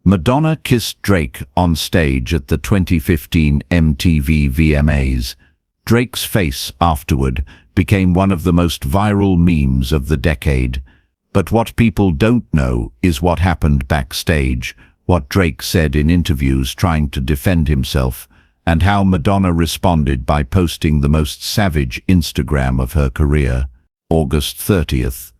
Madonna kissed Drake on stage at the 2015 MTV VMAs. Drake's face afterward became one of the most viral memes of the decade. But what people don't know is what happened backstage, what Drake said in interviews trying to defend himself, and how Madonna responded by posting the most savage Instagram of her career. August 30th,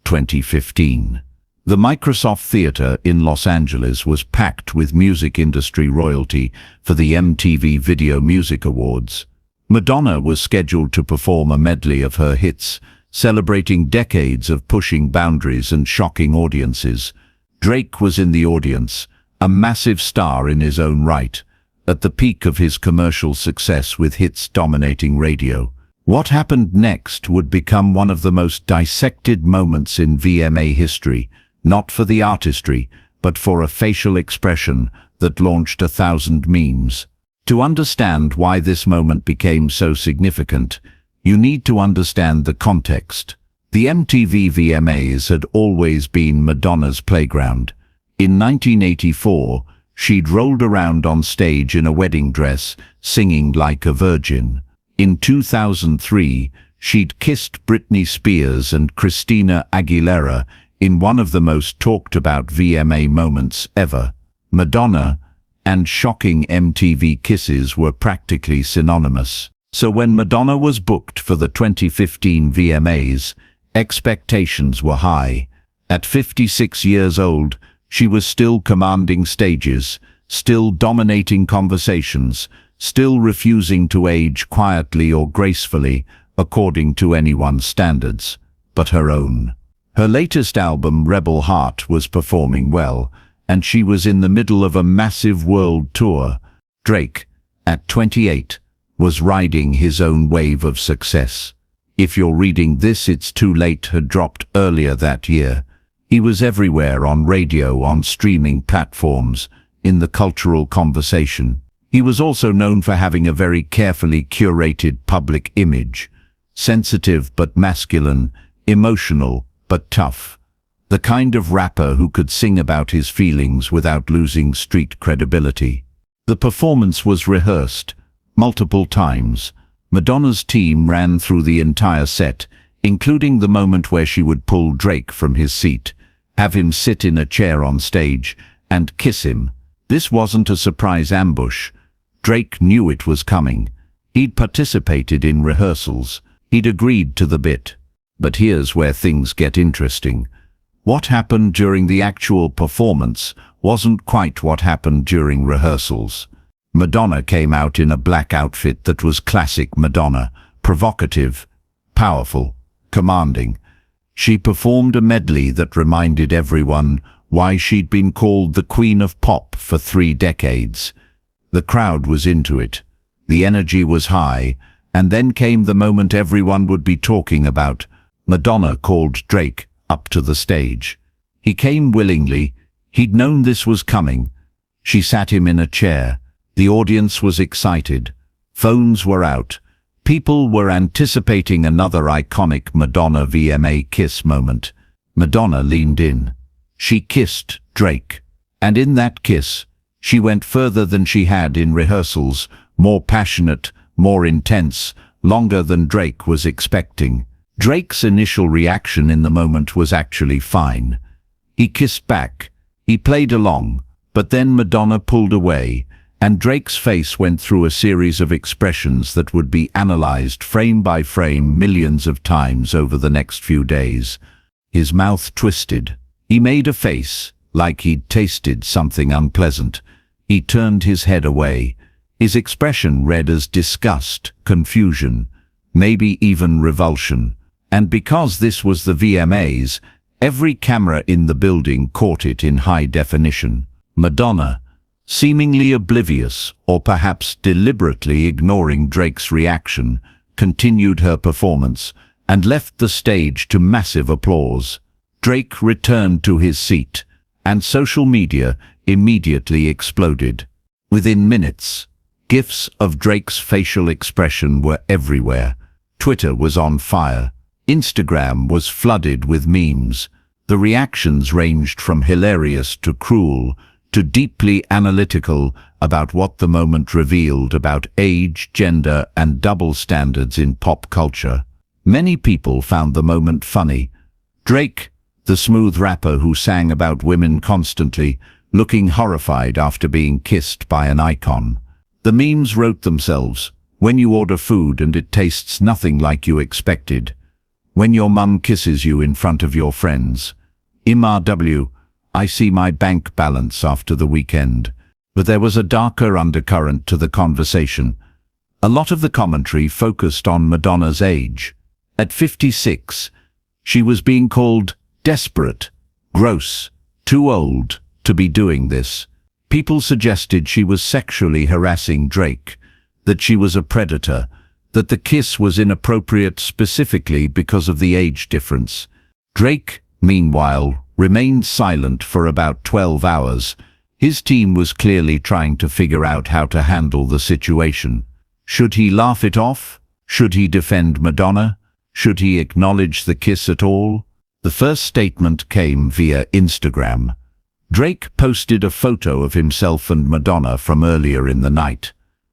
2015. The Microsoft Theater in Los Angeles was packed with music industry royalty for the MTV Video Music Awards. Madonna was scheduled to perform a medley of her hits, celebrating decades of pushing boundaries and shocking audiences. Drake was in the audience, a massive star in his own right, at the peak of his commercial success with hits dominating radio. What happened next would become one of the most dissected moments in VMA history, not for the artistry, but for a facial expression that launched 1,000 memes. To understand why this moment became so significant, you need to understand the context. The MTV VMAs had always been Madonna's playground. In 1984, she'd rolled around on stage in a wedding dress, singing like a virgin. In 2003, she'd kissed Britney Spears and Christina Aguilera in one of the most talked about VMA moments ever. Madonna and shocking MTV kisses were practically synonymous. So when Madonna was booked for the 2015 VMAs, expectations were high. At 56 years old, she was still commanding stages, still dominating conversations, still refusing to age quietly or gracefully, according to anyone's standards, but her own. Her latest album, Rebel Heart, was performing well, and she was in the middle of a massive world tour. Drake, at 28, was riding his own wave of success. If you're reading this, It's Too Late had dropped earlier that year. He was everywhere, on radio, on streaming platforms, in the cultural conversation. He was also known for having a very carefully curated public image, sensitive but masculine, emotional but tough. The kind of rapper who could sing about his feelings without losing street credibility. The performance was rehearsed multiple times. Madonna's team ran through the entire set, including the moment where she would pull Drake from his seat, have him sit in a chair on stage, and kiss him. This wasn't a surprise ambush. Drake knew it was coming. He'd participated in rehearsals. He'd agreed to the bit. But here's where things get interesting. What happened during the actual performance wasn't quite what happened during rehearsals. Madonna came out in a black outfit that was classic Madonna, provocative, powerful, commanding. She performed a medley that reminded everyone why she'd been called the Queen of Pop for 3 decades. The crowd was into it. The energy was high, and then came the moment everyone would be talking about. Madonna called Drake up to the stage. He came willingly. He'd known this was coming. She sat him in a chair. The audience was excited. Phones were out. People were anticipating another iconic Madonna VMA kiss moment. Madonna leaned in. She kissed Drake. And in that kiss, she went further than she had in rehearsals, more passionate, more intense, longer than Drake was expecting. Drake's initial reaction in the moment was actually fine. He kissed back. He played along. But then Madonna pulled away, and Drake's face went through a series of expressions that would be analyzed frame by frame millions of times over the next few days. His mouth twisted. He made a face, like he'd tasted something unpleasant. He turned his head away. His expression read as disgust, confusion, maybe even revulsion. And because this was the VMAs, every camera in the building caught it in high definition. Madonna, seemingly oblivious or perhaps deliberately ignoring Drake's reaction, continued her performance and left the stage to massive applause. Drake returned to his seat, and social media immediately exploded. Within minutes, GIFs of Drake's facial expression were everywhere. Twitter was on fire. Instagram was flooded with memes. The reactions ranged from hilarious to cruel, to deeply analytical about what the moment revealed about age, gender, and double standards in pop culture. Many people found the moment funny. Drake, the smooth rapper who sang about women constantly, looking horrified after being kissed by an icon. The memes wrote themselves. When you order food and it tastes nothing like you expected. When your mum kisses you in front of your friends. MRW, I see my bank balance after the weekend. But there was a darker undercurrent to the conversation. A lot of the commentary focused on Madonna's age. At 56, she was being called desperate, gross, too old to be doing this. People suggested she was sexually harassing Drake, that she was a predator, that the kiss was inappropriate specifically because of the age difference. Drake, meanwhile, remained silent for about 12 hours. His team was clearly trying to figure out how to handle the situation. Should he laugh it off? Should he defend Madonna? Should he acknowledge the kiss at all? The first statement came via Instagram. Drake posted a photo of himself and Madonna from earlier in the night,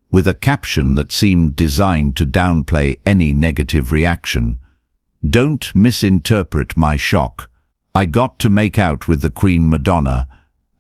with a caption that seemed designed to downplay any negative reaction. Don't misinterpret my shock. I got to make out with the Queen Madonna,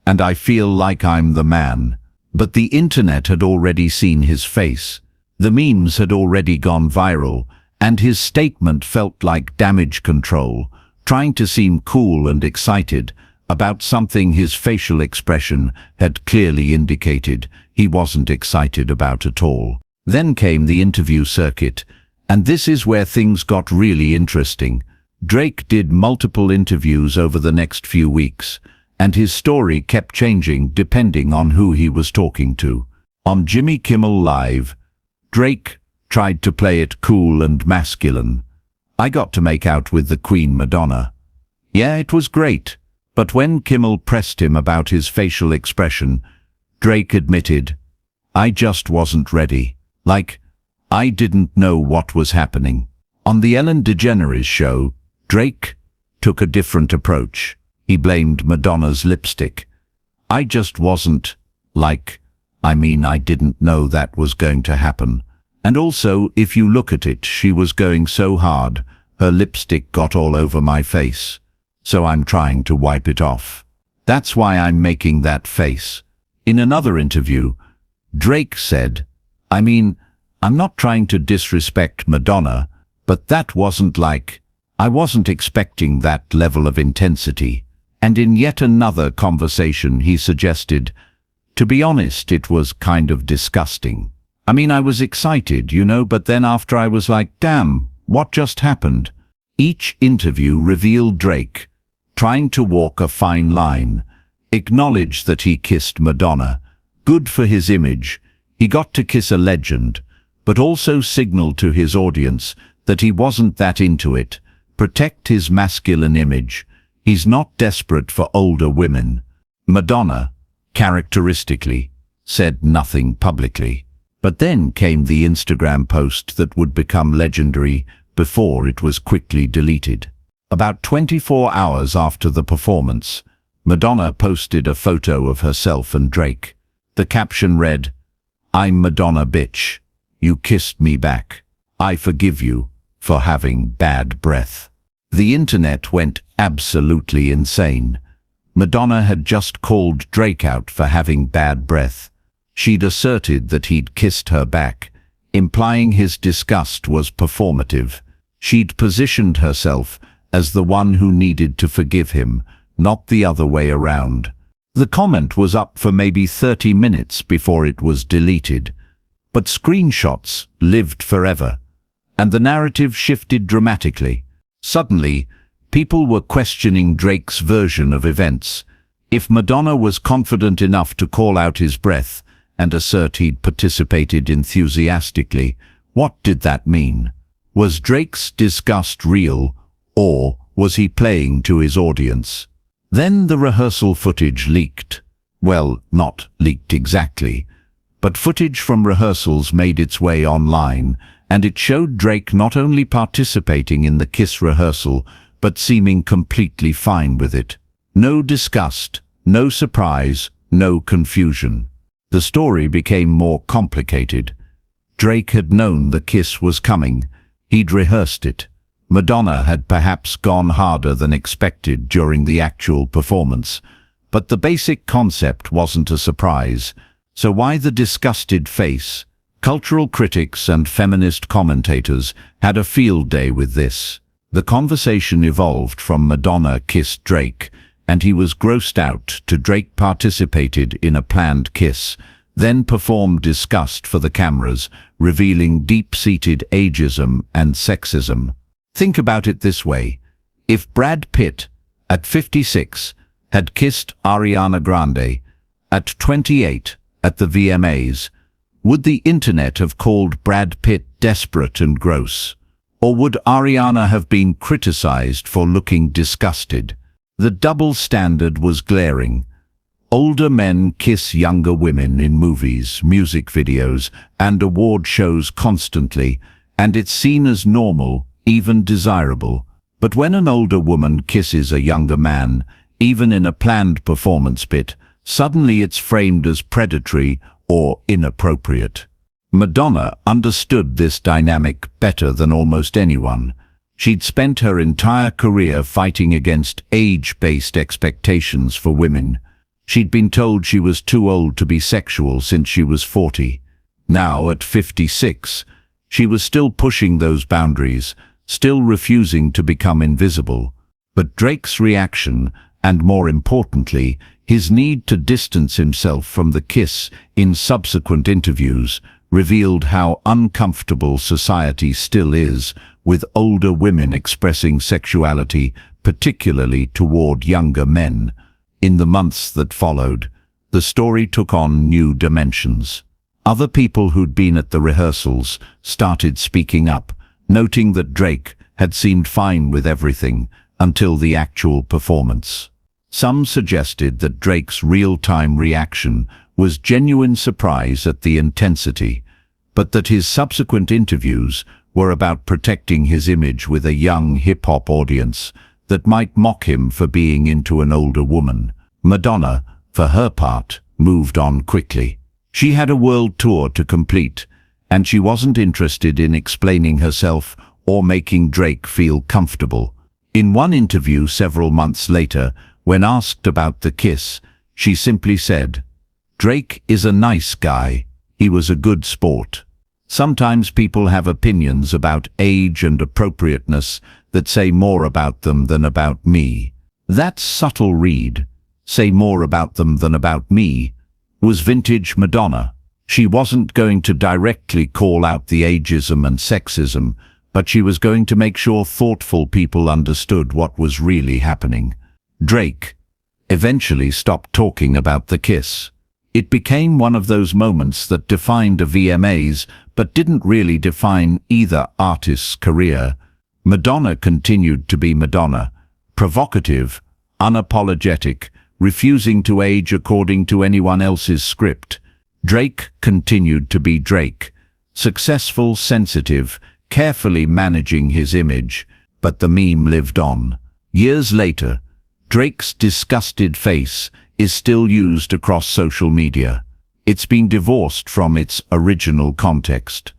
and I feel like I'm the man. But the internet had already seen his face. The memes had already gone viral, and his statement felt like damage control, trying to seem cool and excited about something his facial expression had clearly indicated he wasn't excited about at all. Then came the interview circuit, and this is where things got really interesting. Drake did multiple interviews over the next few weeks, and his story kept changing depending on who he was talking to. On Jimmy Kimmel Live, Drake tried to play it cool and masculine. I got to make out with the Queen Madonna. Yeah, it was great. But when Kimmel pressed him about his facial expression, Drake admitted, I just wasn't ready. Like, I didn't know what was happening. On the Ellen DeGeneres show, Drake took a different approach. He blamed Madonna's lipstick. I just wasn't, I didn't know that was going to happen. And also, if you look at it, she was going so hard, her lipstick got all over my face. So I'm trying to wipe it off. That's why I'm making that face. In another interview, Drake said, I'm not trying to disrespect Madonna, but that wasn't I wasn't expecting that level of intensity. And in yet another conversation he suggested, to be honest, it was kind of disgusting. I was excited, but then after I was like, damn, what just happened? Each interview revealed Drake trying to walk a fine line, acknowledge that he kissed Madonna. Good for his image. He got to kiss a legend, but also signaled to his audience that he wasn't that into it. Protect his masculine image. He's not desperate for older women. Madonna, characteristically, said nothing publicly. But then came the Instagram post that would become legendary before it was quickly deleted. About 24 hours after the performance, Madonna posted a photo of herself and Drake. The caption read, I'm Madonna bitch. You kissed me back. I forgive you for having bad breath. The internet went absolutely insane. Madonna had just called Drake out for having bad breath. She'd asserted that he'd kissed her back, implying his disgust was performative. She'd positioned herself as the one who needed to forgive him, not the other way around. The comment was up for maybe 30 minutes before it was deleted. But screenshots lived forever, and the narrative shifted dramatically. Suddenly, people were questioning Drake's version of events. If Madonna was confident enough to call out his breath and assert he'd participated enthusiastically, what did that mean? Was Drake's disgust real, or was he playing to his audience? Then the rehearsal footage leaked. Well, not leaked exactly, but footage from rehearsals made its way online, and it showed Drake not only participating in the kiss rehearsal, but seeming completely fine with it. No disgust, no surprise, no confusion. The story became more complicated. Drake had known the kiss was coming. He'd rehearsed it. Madonna had perhaps gone harder than expected during the actual performance. But the basic concept wasn't a surprise. So why the disgusted face? Cultural critics and feminist commentators had a field day with this. The conversation evolved from Madonna kissed Drake, and he was grossed out, to Drake participated in a planned kiss, then performed disgust for the cameras, revealing deep-seated ageism and sexism. Think about it this way. If Brad Pitt, at 56, had kissed Ariana Grande, at 28, at the VMAs, would the internet have called Brad Pitt desperate and gross? Or would Ariana have been criticized for looking disgusted? The double standard was glaring. Older men kiss younger women in movies, music videos, and award shows constantly, and it's seen as normal, even desirable. But when an older woman kisses a younger man, even in a planned performance bit, suddenly it's framed as predatory or inappropriate. Madonna understood this dynamic better than almost anyone. She'd spent her entire career fighting against age-based expectations for women. She'd been told she was too old to be sexual since she was 40. Now, at 56, she was still pushing those boundaries, still refusing to become invisible. But Drake's reaction, and more importantly, his need to distance himself from the kiss in subsequent interviews, revealed how uncomfortable society still is with older women expressing sexuality, particularly toward younger men. In the months that followed, the story took on new dimensions. Other people who'd been at the rehearsals started speaking up, noting that Drake had seemed fine with everything until the actual performance. Some suggested that Drake's real-time reaction was genuine surprise at the intensity, but that his subsequent interviews were about protecting his image with a young hip-hop audience that might mock him for being into an older woman. Madonna, for her part, moved on quickly. She had a world tour to complete, and she wasn't interested in explaining herself or making Drake feel comfortable. In one interview several months later, when asked about the kiss, she simply said, "Drake is a nice guy. He was a good sport." Sometimes people have opinions about age and appropriateness that say more about them than about me. That subtle read, "say more about them than about me," was vintage Madonna. She wasn't going to directly call out the ageism and sexism, but she was going to make sure thoughtful people understood what was really happening. Drake eventually stopped talking about the kiss. It became one of those moments that defined a VMAs, but didn't really define either artist's career. Madonna continued to be Madonna, provocative, unapologetic, refusing to age according to anyone else's script. Drake continued to be Drake, successful, sensitive, carefully managing his image, but the meme lived on. Years later, Drake's disgusted face is still used across social media. It's been divorced from its original context.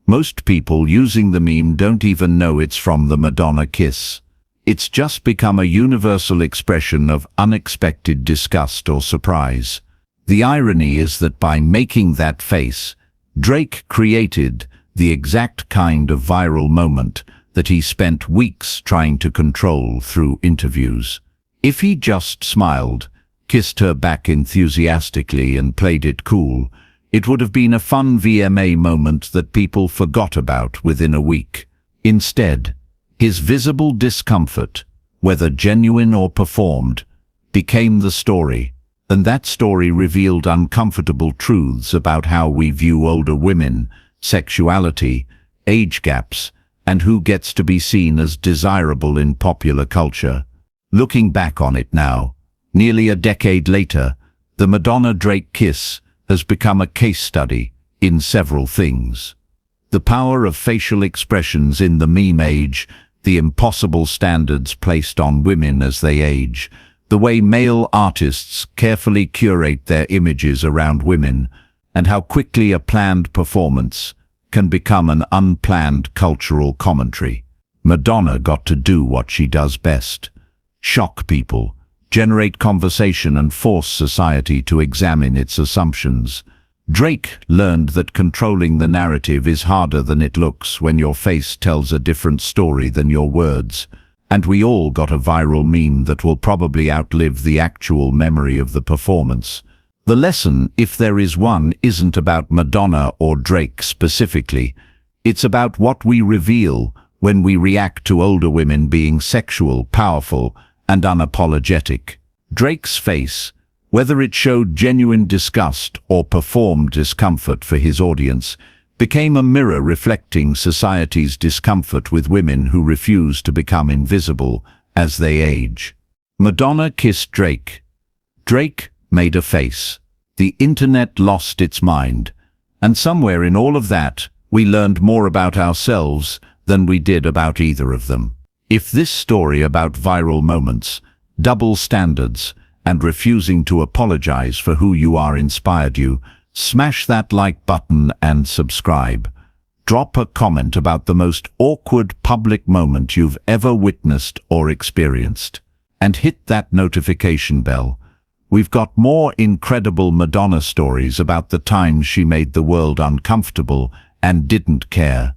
Most people using the meme don't even know it's from the Madonna kiss. It's just become a universal expression of unexpected disgust or surprise. The irony is that by making that face, Drake created the exact kind of viral moment that he spent weeks trying to control through interviews. If he just smiled, kissed her back enthusiastically and played it cool, it would have been a fun VMA moment that people forgot about within a week. Instead, his visible discomfort, whether genuine or performed, became the story, and that story revealed uncomfortable truths about how we view older women, sexuality, age gaps, and who gets to be seen as desirable in popular culture. Looking back on it now, nearly a decade later, the Madonna-Drake kiss has become a case study in several things. The power of facial expressions in the meme age, the impossible standards placed on women as they age, The way male artists carefully curate their images around women, and how quickly a planned performance can become an unplanned cultural commentary. Madonna got to do what she does best: shock people, generate conversation and force society to examine its assumptions. Drake learned that controlling the narrative is harder than it looks when your face tells a different story than your words. And we all got a viral meme that will probably outlive the actual memory of the performance. The lesson, if there is one, isn't about Madonna or Drake specifically. It's about what we reveal when we react to older women being sexual, powerful, and unapologetic. Drake's face, whether it showed genuine disgust or performed discomfort for his audience, became a mirror reflecting society's discomfort with women who refuse to become invisible as they age. Madonna kissed Drake. Drake made a face. The internet lost its mind. And somewhere in all of that, we learned more about ourselves than we did about either of them. If this story about viral moments, double standards, and refusing to apologize for who you are inspired you, smash that like button and subscribe. Drop a comment about the most awkward public moment you've ever witnessed or experienced. And hit that notification bell. We've got more incredible Madonna stories about the times she made the world uncomfortable and didn't care.